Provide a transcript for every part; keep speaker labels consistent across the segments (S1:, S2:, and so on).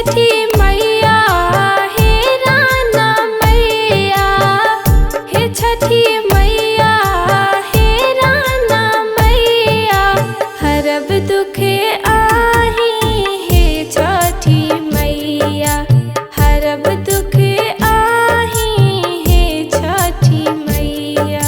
S1: छठी मैया हे राना मैया, हे छठी मैया हे राना मैया, हरब दुखे आही हे छठी मैया, हरब दुखे आही हे छठी मैया।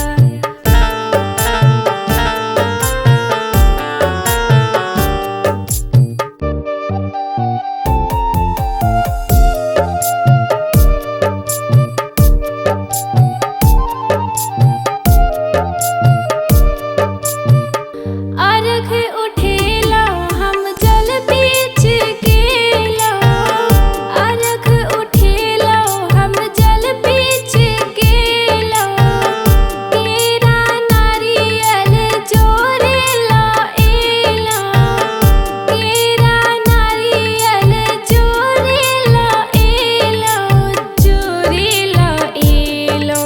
S1: अर्घ उठेला हम जल बीच गेला, अर्घ उठेला हम जल बीच गेला, केरा नारियल जोरेला एला, केरा नारियल जोरेला एला, जोरेला एलो।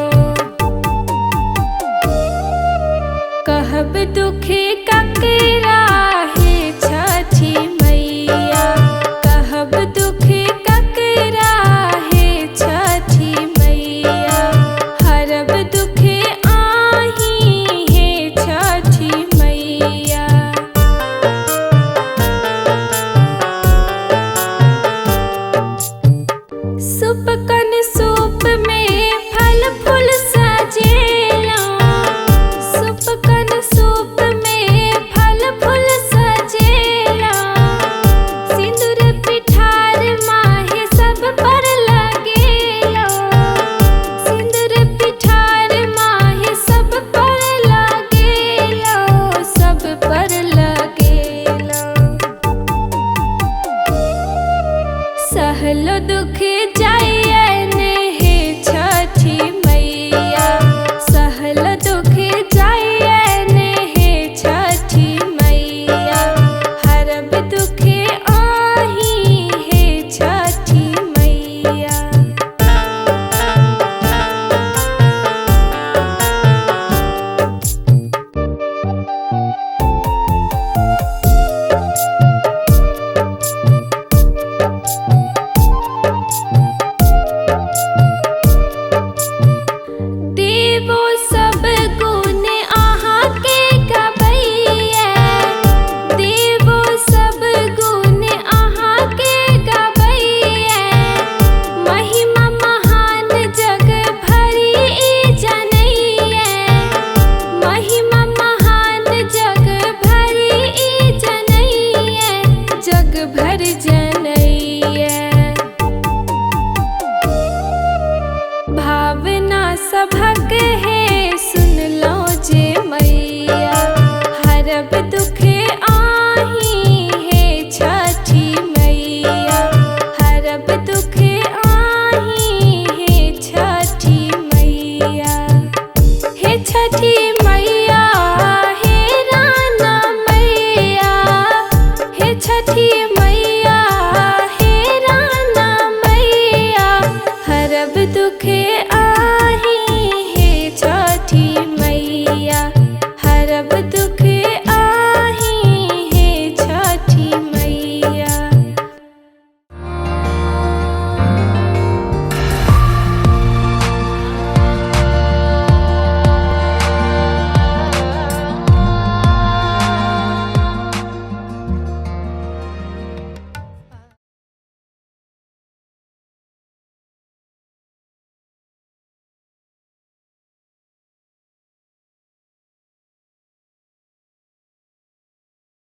S1: कहब दुखे ककरा हे छठी मैया, कहब दुखे ककरा हे छठी मैया, हरब दुखे आही हे छठी मैया। सुपकन सूप में फल फूल सजेला, सुपकन सूप में फल फूल सजेला, सिंदूर पिठार माहे सब पर लगेला, सिंदूर पिठार माहे सब पर लगेला, सब पर लगेला। सहलो दुख जा